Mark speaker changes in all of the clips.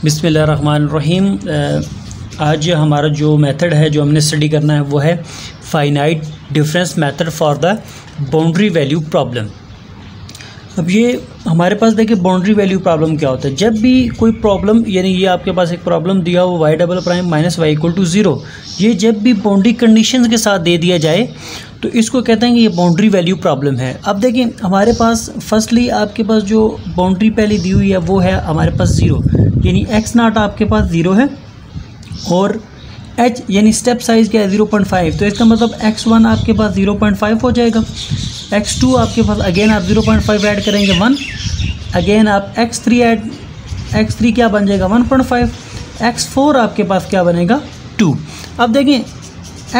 Speaker 1: बिस्मिल्लाहिर्रहमानिर्रहीम। आज हमारा जो मेथड है जो हमने स्टडी करना है वो है finite difference method for the boundary value problem. अब ये हमारे पास देखिए बाउंड्री वैल्यू प्रॉब्लम क्या होता है। जब भी कोई प्रॉब्लम यानी ये आपके पास एक प्रॉब्लम दिया हो y double prime minus y equal to zero, ये जब भी बाउंड्री कंडीशंस के साथ दे दिया जाए तो इसको कहते हैं कि ये बाउंड्री वैल्यू प्रॉब्लम है। अब देखिए हमारे पास फर्स्टली आपके पास जो बाउंड्री पहले दी हुई है वो है हमारे पास ज़ीरो, यानी एक्स नाट आपके पास ज़ीरो है और एच यानी स्टेप साइज़ क्या है 0.5, तो इसका मतलब x1 आपके पास 0.5 हो जाएगा। x2 आपके पास अगेन आप 0.5 ऐड करेंगे 1, अगेन आप x3 क्या बन जाएगा 1.5, x4 आपके पास क्या बनेगा 2। अब देखें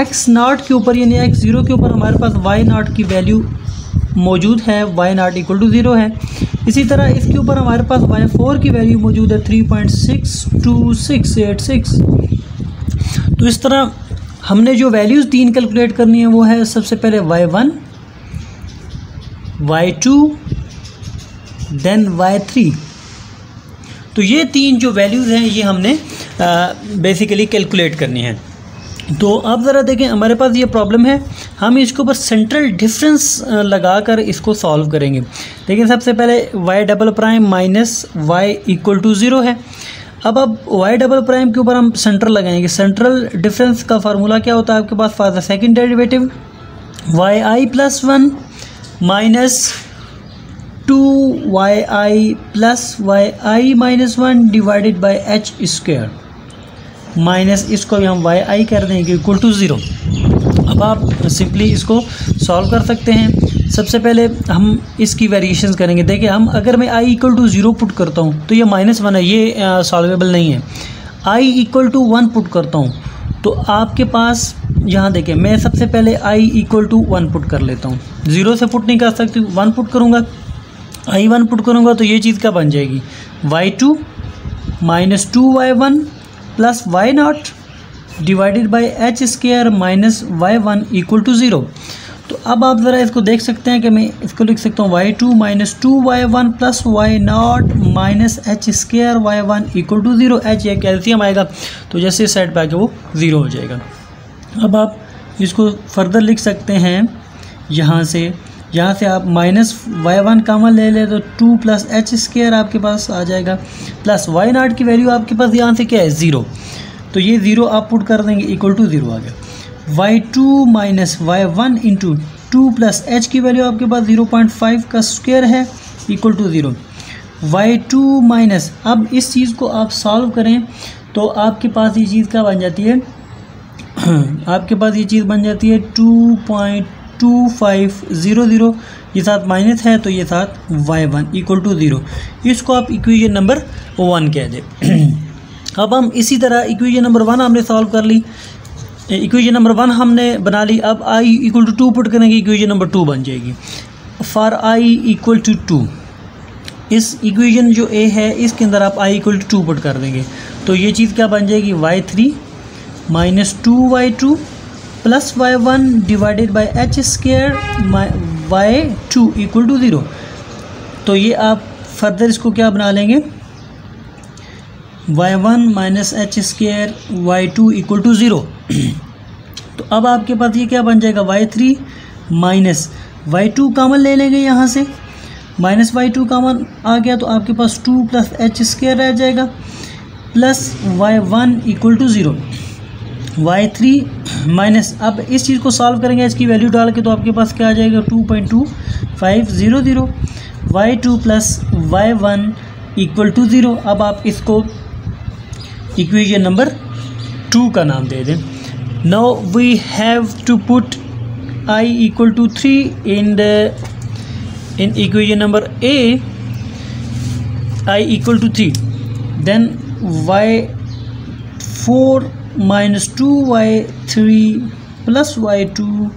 Speaker 1: x नाट के ऊपर यानी x0 के ऊपर हमारे पास y नाट की वैल्यू मौजूद है, y नाट इक्वल टू 0 है। इसी तरह इसके ऊपर हमारे पास y4 की वैल्यू मौजूद है 3.62686। तो इस तरह हमने जो वैल्यूज़ तीन कैलकुलेट करनी है वो है सबसे पहले y1, y2 देन y3। तो ये तीन जो वैल्यूज़ हैं ये हमने बेसिकली कैलकुलेट करनी है। तो अब ज़रा देखें हमारे पास ये प्रॉब्लम है, हम इसके ऊपर सेंट्रल डिफरेंस लगाकर इसको सॉल्व करेंगे। देखिए सबसे पहले y double prime minus y equal to 0 है। अब y डबल प्राइम के ऊपर हम सेंट्रल लगाएंगे। सेंट्रल डिफरेंस का फार्मूला क्या होता है आपके पास for the second derivative yi plus 1 minus 2yi plus yi minus 1 divided by h square minus इसको भी हम yi कर देंगे इक्वल टू 0। अब आप सिंपली इसको सॉल्व कर सकते हैं। सबसे पहले हम इसकी वेरिएशंस करेंगे। देखिए हम अगर मैं i इक्वल टू 0 पुट करता हूँ तो ये -1 है, ये सॉल्वेबल नहीं है। i इक्वल टू 1 पुट करता हूँ तो आपके पास यहाँ देखिए मैं सबसे पहले i इक्वल टू 1 पुट कर लेता हूँ। 0 से पुट नहीं कर सकती, 1 पुट करूँगा, i 1 पुट करूँगा तो ये चीज़ क्या बन जाएगी y2 minus 2y1 plus y nought divided by h square minus y1 equal to 0। तो अब आप ज़रा इसको देख सकते हैं कि मैं इसको लिख सकता हूँ y2 minus 2y1 plus y nought minus h square y1 equal to 0। H ये कैल्शियम आएगा तो जैसे साइड पे आके वो 0 हो जाएगा। अब आप इसको फर्दर लिख सकते हैं यहाँ से आप माइनस y1 कॉमन ले ले तो 2 प्लस एच स्क्वायर आपके पास आ जाएगा प्लस y नॉट की वैल्यू आपके पास यहाँ से क्या है 0, तो ये 0 आप पुट कर देंगे इक्वल टू 0 आ गया। y2 minus y1 into 2 plus H की वैल्यू आपके पास 0.5 का स्क्वायर है इक्वल टू 0। y2 माइनस अब इस चीज़ को आप सॉल्व करें तो आपके पास ये चीज़ क्या बन जाती है आपके पास ये चीज़ बन जाती है 2.2500। ये साथ माइनस है तो ये साथ y1 इक्वल टू 0। इसको आप इक्वेशन नंबर 1 कह दें। अब हम इसी तरह इक्वेशन नंबर 1 हमने सॉल्व कर ली, इक्वेशन नंबर 1 हमने बना ली। अब i इक्वल टू 2 पुट करेंगे, इक्वेशन नंबर 2 बन जाएगी। फॉर i इक्वल टू 2, इस इक्वेशन जो a है इसके अंदर आप i इक्वल टू 2 पुट कर देंगे तो ये चीज़ क्या बन जाएगी y3 minus 2y2 plus y1 divided by h square y2 equal to 0। तो ये आप फर्दर इसको क्या बना लेंगे y1 minus h square y2 equal to 0। तो अब आपके पास ये क्या बन जाएगा y3 माइनस y2 कॉमन ले लेंगे यहाँ से, माइनस y2 कॉमन आ गया तो आपके पास 2 प्लस एच स्क्वायर रह जाएगा plus y1 equal to 0। y3 minus अब इस चीज़ को सॉल्व करेंगे एच की वैल्यू डाल के तो आपके पास क्या आ जाएगा 2.2500 y2 plus y1 equal to 0। अब आप इसको इक्वेशन नंबर 2 का नाम दे दें। Now we have to put i equal to 3 in equation number a, i equal to 3, then y4 minus 2y3 plus y2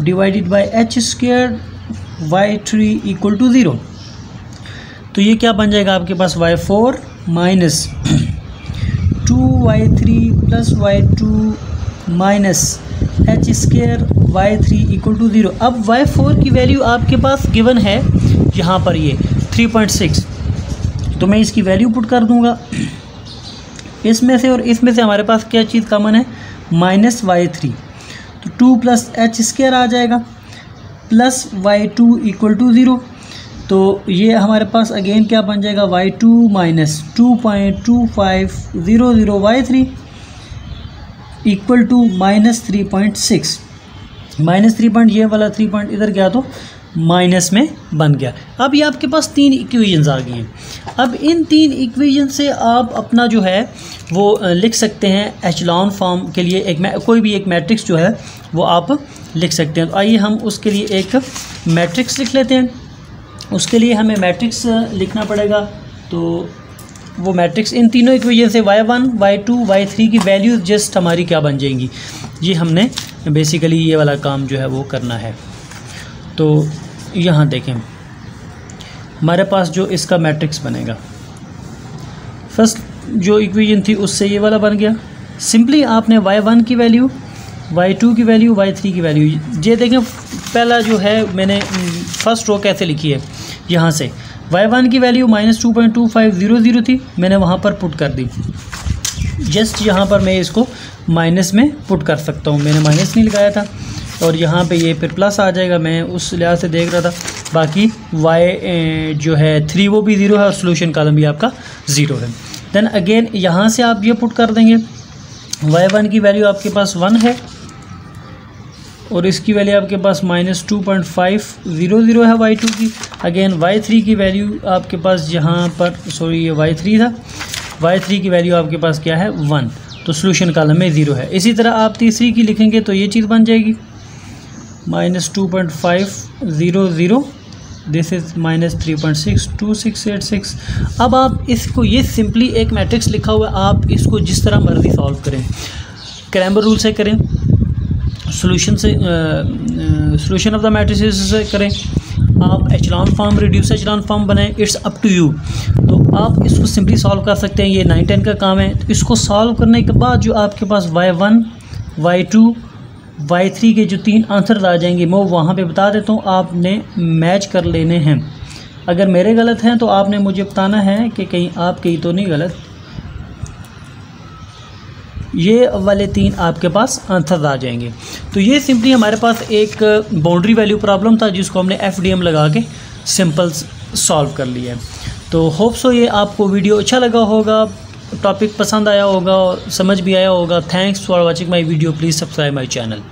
Speaker 1: divided by h square y3 equal to 0। तो ये क्या बन जाएगा आपके पास y4 minus 2y3 plus y2 minus h square y3 equal to 0। अब y4 की value आपके पास गिवन है यहाँ पर ये 3.6, तो मैं इसकी वैल्यू पुट कर दूंगा। इसमें से और इसमें से हमारे पास क्या चीज़ कॉमन है, -y3, तो 2 + h² आ जाएगा प्लस y2 = 0। तो ये हमारे पास अगेन क्या बन जाएगा, y2 - 2.2500y3 = -3.6, -3 पॉइंट, ये वाला 3 पॉइंट इधर गया तो माइनस में बन गया। अब ये आपके पास 3 इक्वेशंस आ गई हैं। अब इन 3 इक्वेशन से आप अपना जो है वो लिख सकते हैं एचलॉन फॉर्म के लिए कोई भी एक मैट्रिक्स जो है वो आप लिख सकते हैं। तो आइए हम उसके लिए एक मैट्रिक्स लिख लेते हैं। उसके लिए हमें मैट्रिक्स लिखना पड़ेगा। तो वो मैट्रिक्स इन तीनों इक्वेशन से y1, y2, y3 की वैल्यूज जस्ट हमारी क्या बन जाएंगी, ये हमने बेसिकली ये वाला काम जो है वो करना है। तो यहाँ देखें हमारे पास जो इसका मैट्रिक्स बनेगा, फर्स्ट जो इक्वेशन थी उससे ये वाला बन गया। सिंपली आपने y1 की वैल्यू, y2 की वैल्यू, y3 की वैल्यू, ये देखें पहला जो है मैंने फर्स्ट रो कैसे लिखी है, यहाँ से y1 की वैल्यू -2.2500 थी, मैंने वहाँ पर पुट कर दी। जस्ट यहाँ पर मैं इसको माइनस में पुट कर सकता हूँ, मैंने माइनस नहीं लगाया था, और यहाँ पे ये फिर प्लस आ जाएगा, मैं उस लिहाज से देख रहा था। बाकी y जो है 3 वो भी 0 है और सोल्यूशन कॉलम भी आपका 0 है। देन अगेन यहाँ से आप ये पुट कर देंगे, y1 की वैल्यू आपके पास 1 है और इसकी वैल्यू आपके पास -2.500 है y2 की। अगेन y3 की वैल्यू आपके पास यहाँ पर, सॉरी ये y3 था, y3 की वैल्यू आपके पास क्या है 1, तो सोल्यूशन कॉलम में 0 है। इसी तरह आप तीसरी की लिखेंगे तो ये चीज़ बन जाएगी -2.500, दिस इज़ -3.62686। अब आप इसको, ये सिंपली एक मैट्रिक्स लिखा हुआ है, आप इसको जिस तरह मर्जी सॉल्व करें, क्रैमर रूल से करें, सोल्यूशन ऑफ द मैट्रिसेस से करें, आप echelon form, reduce echelon form बनाएं, इट्स अप टू यू। तो आप इसको सिंपली सॉल्व कर सकते हैं, ये 9-10 का काम है। तो इसको सॉल्व करने के बाद जो आपके पास y1, y2, y3 के जो 3 आंसर आ जाएंगे मैं वहाँ पे बता देता हूँ, आपने मैच कर लेने हैं। अगर मेरे गलत हैं तो आपने मुझे बताना है कि कहीं आपके तो नहीं गलत। ये वाले 3 आपके पास आंसर आ जाएंगे। तो ये सिंपली हमारे पास एक बाउंड्री वैल्यू प्रॉब्लम था जिसको हमने FDM लगा के सिंपल सॉल्व कर लिया है। तो होप सो ये आपको वीडियो अच्छा लगा होगा, टॉपिक पसंद आया होगा और समझ भी आया होगा। Thanks for watching my video, please subscribe my channel.